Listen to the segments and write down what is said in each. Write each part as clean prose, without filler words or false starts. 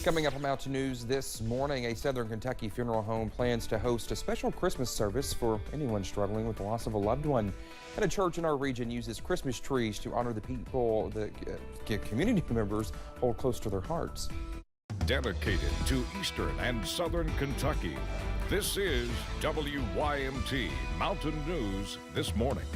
Coming up on Mountain News this morning, a Southern Kentucky funeral home plans to host a special Christmas service for anyone struggling with the loss of a loved one. And a church in our region uses Christmas trees to honor the people that community members hold close to their hearts. Dedicated to Eastern and Southern Kentucky, this is WYMT Mountain News this morning.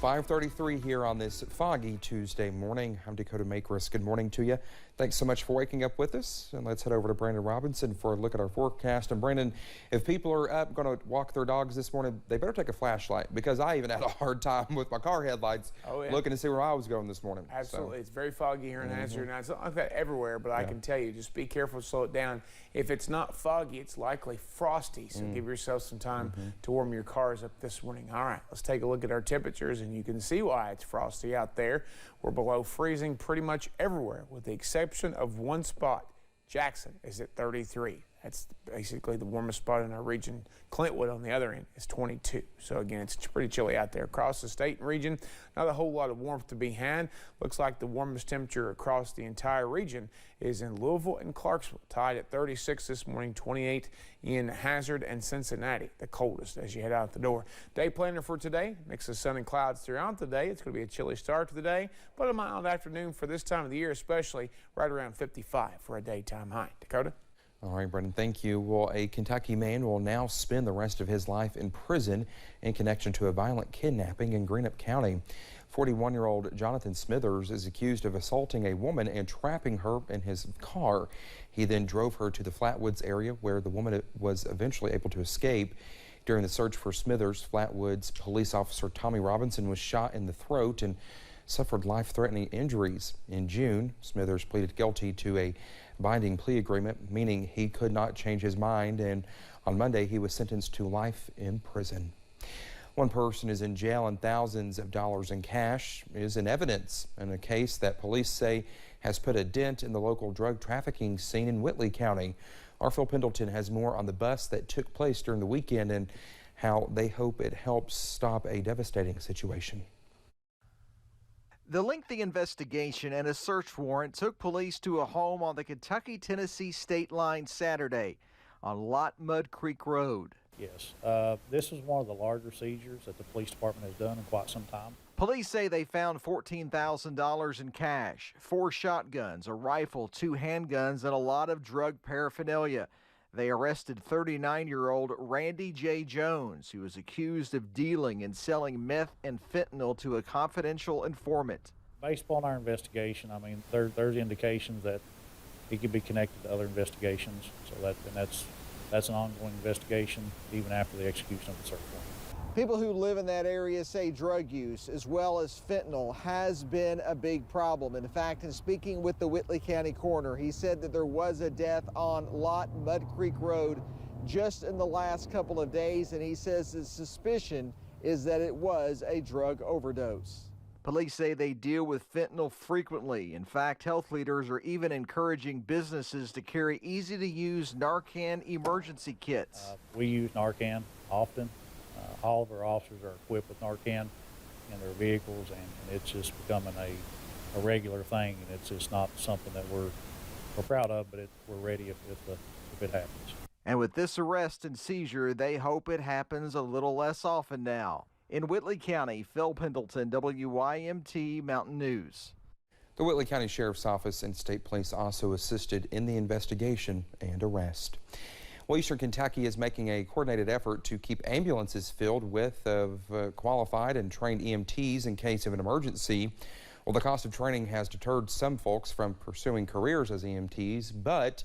5:33 here on this foggy Tuesday morning. I'm Dakota Makris. Good morning to you. Thanks so much for waking up with us. And let's head over to Brandon Robinson for a look at our forecast. And Brandon, if people are up going to walk their dogs this morning, they better take a flashlight, because I even had a hard time with my car headlights looking to see where I was going this morning. Absolutely. So. It's very foggy here in Hazard. Now, it's not like that everywhere, but I can tell you, just be careful, slow it down. If it's not foggy, it's likely frosty, so give yourself some time to warm your cars up this morning. All right, let's take a look at our temperatures, and you can see why it's frosty out there. We're below freezing pretty much everywhere, with the exception of one spot. Jackson is at 33. That's basically the warmest spot in our region. Clintwood on the other end is 22. So again, it's pretty chilly out there. Across the state and region, not a whole lot of warmth to be had. Looks like the warmest temperature across the entire region is in Louisville and Clarksville, tied at 36 this morning, 28 in Hazard and Cincinnati, the coldest as you head out the door. Day planner for today, mix of sun and clouds throughout the day. It's going to be a chilly start to the day, but a mild afternoon for this time of the year, especially right around 55 for a daytime high. Dakota? All right, Brendan, thank you. Well, a Kentucky man will now spend the rest of his life in prison in connection to a violent kidnapping in Greenup County. 41-year-old Jonathan Smithers is accused of assaulting a woman and trapping her in his car. He then drove her to the Flatwoods area, where the woman was eventually able to escape. During the search for Smithers, Flatwoods police officer Tommy Robinson was shot in the throat and suffered life-threatening injuries. In June, Smithers pleaded guilty to a binding plea agreement, meaning he could not change his mind, and on Monday he was sentenced to life in prison. One person is in jail, and thousands of dollars in cash is in evidence in a case that police say has put a dent in the local drug trafficking scene in Whitley County. Our Phil Pendleton has more on the bust that took place during the weekend and how they hope it helps stop a devastating situation. The lengthy investigation and a search warrant took police to a home on the Kentucky-Tennessee state line Saturday on Lot Mud Creek Road. Yes, this is one of the larger seizures that the police department has done in quite some time. Police say they found $14,000 in cash, 4 shotguns, a rifle, 2 handguns, and a lot of drug paraphernalia. They arrested 39-year-old Randy J. Jones, who was accused of dealing and selling meth and fentanyl to a confidential informant. Based upon our investigation, I mean, there's indications that he could be connected to other investigations. So that's an ongoing investigation, even after the execution of the search warrant. People who live in that area say drug use, as well as fentanyl, has been a big problem. In fact, in speaking with the Whitley County coroner, he said that there was a death on Lot Mud Creek Road just in the last couple of days, and he says his suspicion is that it was a drug overdose. Police say they deal with fentanyl frequently. In fact, health leaders are even encouraging businesses to carry easy-to-use Narcan emergency kits. We use Narcan often. All of our officers are equipped with Narcan in their vehicles, and it's just becoming a regular thing, and it's just not something that we're proud of, but we're ready if it happens. And with this arrest and seizure, they hope it happens a little less often now. In Whitley County, Phil Pendleton, WYMT Mountain News. The Whitley County Sheriff's Office and State Police also assisted in the investigation and arrest. Well, Eastern Kentucky is making a coordinated effort to keep ambulances filled with qualified and trained EMTs in case of an emergency. Well, the cost of training has deterred some folks from pursuing careers as EMTs, but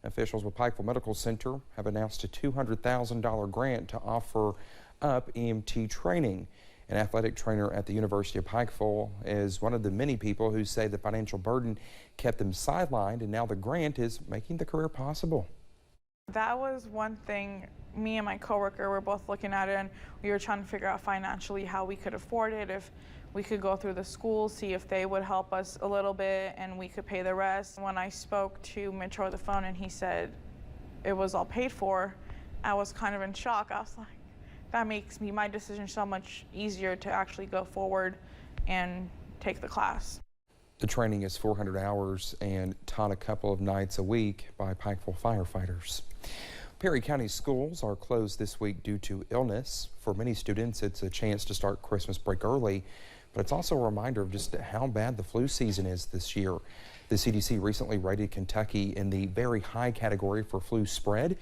officials with Pikeville Medical Center have announced a $200,000 grant to offer up EMT training. An athletic trainer at the University of Pikeville is one of the many people who say the financial burden kept them sidelined, and now the grant is making the career possible. That was one thing me and my coworker were both looking at it, and we were trying to figure out financially how we could afford it, if we could go through the school, see if they would help us a little bit and we could pay the rest. When I spoke to Mitch over the phone and he said it was all paid for, I was kind of in shock. I was like, that makes my decision so much easier to actually go forward and take the class. The training is 400 hours and taught a couple of nights a week by Pikeville firefighters. Perry County schools are closed this week due to illness. For many students, it's a chance to start Christmas break early, but it's also a reminder of just how bad the flu season is this year. The CDC recently rated Kentucky in the very high category for flu spread.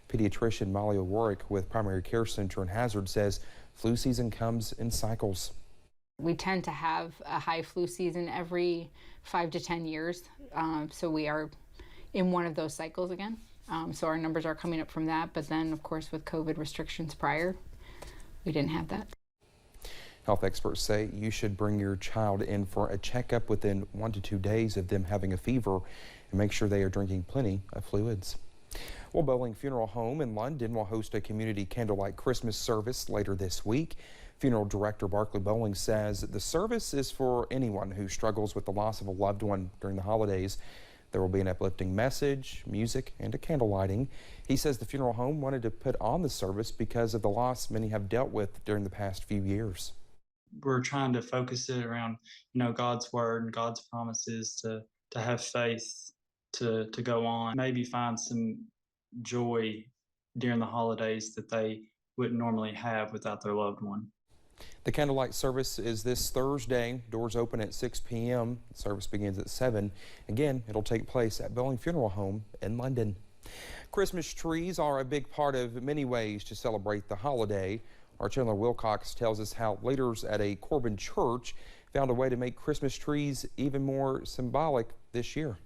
Pediatrician Molly O'Rourke with Primary Care Center in Hazard says flu season comes in cycles. We tend to have a high flu season every 5 to 10 years, so we are in one of those cycles again. So our numbers are coming up from that, but then of course with COVID restrictions prior, we didn't have that. Health experts say you should bring your child in for a checkup within 1 to 2 days of them having a fever and make sure they are drinking plenty of fluids. Well, Bowling Funeral Home in London will host a community candlelight Christmas service later this week. Funeral director Barkley Bowling says the service is for anyone who struggles with the loss of a loved one during the holidays. There will be an uplifting message, music, and a candle lighting. He says the funeral home wanted to put on the service because of the loss many have dealt with during the past few years. We're trying to focus it around, God's word and God's promises to have faith to go on, maybe find some joy during the holidays that they wouldn't normally have without their loved one. The candlelight service is this Thursday. Doors open at 6 p.m. The service begins at 7. Again, it'll take place at Bowling Funeral Home in London. Christmas trees are a big part of many ways to celebrate the holiday. Our Chandler Wilcox tells us how leaders at a Corbin church found a way to make Christmas trees even more symbolic this year.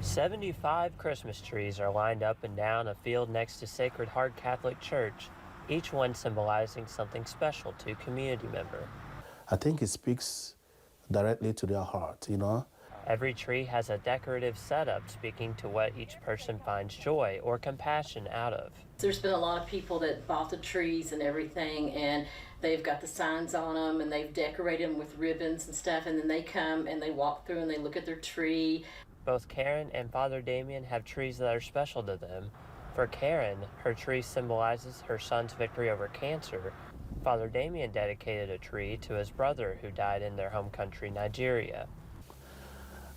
75 Christmas trees are lined up and down a field next to Sacred Heart Catholic Church, each one symbolizing something special to a community member. I think it speaks directly to their heart, Every tree has a decorative setup speaking to what each person finds joy or compassion out of. There's been a lot of people that bought the trees and everything, and they've got the signs on them, and they've decorated them with ribbons and stuff, and then they come and they walk through and they look at their tree. Both Karen and Father Damien have trees that are special to them. For Karen, her tree symbolizes her son's victory over cancer. Father Damien dedicated a tree to his brother who died in their home country, Nigeria.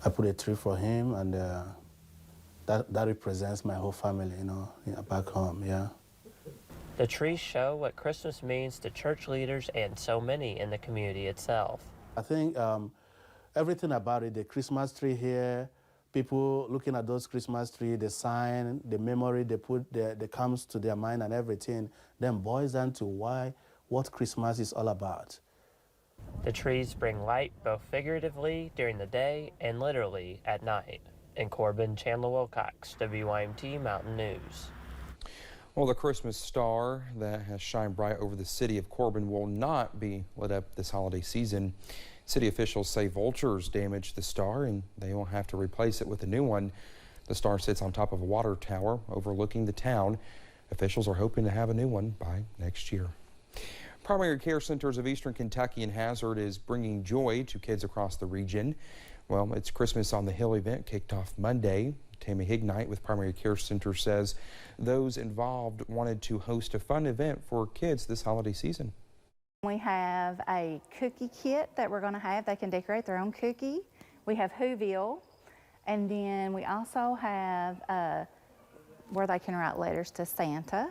I put a tree for him, and that represents my whole family, back home, yeah. The trees show what Christmas means to church leaders and so many in the community itself. I think everything about it, the Christmas tree here, people looking at those Christmas trees, the sign, the memory they put there, that comes to their mind and everything, then boils down to what Christmas is all about. The trees bring light both figuratively during the day and literally at night. In Corbin, Chandler Wilcox, WYMT Mountain News. Well, the Christmas star that has shined bright over the city of Corbin will not be lit up this holiday season. City officials say vultures damaged the star and they will have to replace it with a new one. The star sits on top of a water tower overlooking the town. Officials are hoping to have a new one by next year. Primary Care Centers of Eastern Kentucky and Hazard is bringing joy to kids across the region. Well, its Christmas on the Hill event kicked off Monday. Tammy Hignite with Primary Care Center says those involved wanted to host a fun event for kids this holiday season. We have a cookie kit that we're going to have. They can decorate their own cookie. We have Whoville, and then we also have where they can write letters to Santa.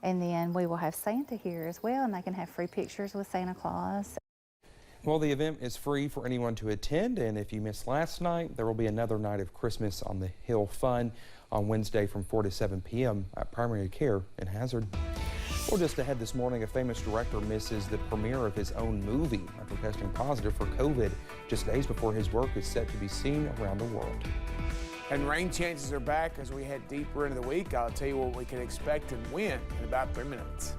And then we will have Santa here as well, and they can have free pictures with Santa Claus. Well, the event is free for anyone to attend, and if you missed last night, there will be another night of Christmas on the Hill fun on Wednesday from 4 to 7 p.m. at Primary Care in Hazard. Well, just ahead this morning, a famous director misses the premiere of his own movie after testing positive for COVID just days before his work is set to be seen around the world. And rain chances are back as we head deeper into the week. I'll tell you what we can expect and when in about 3 minutes.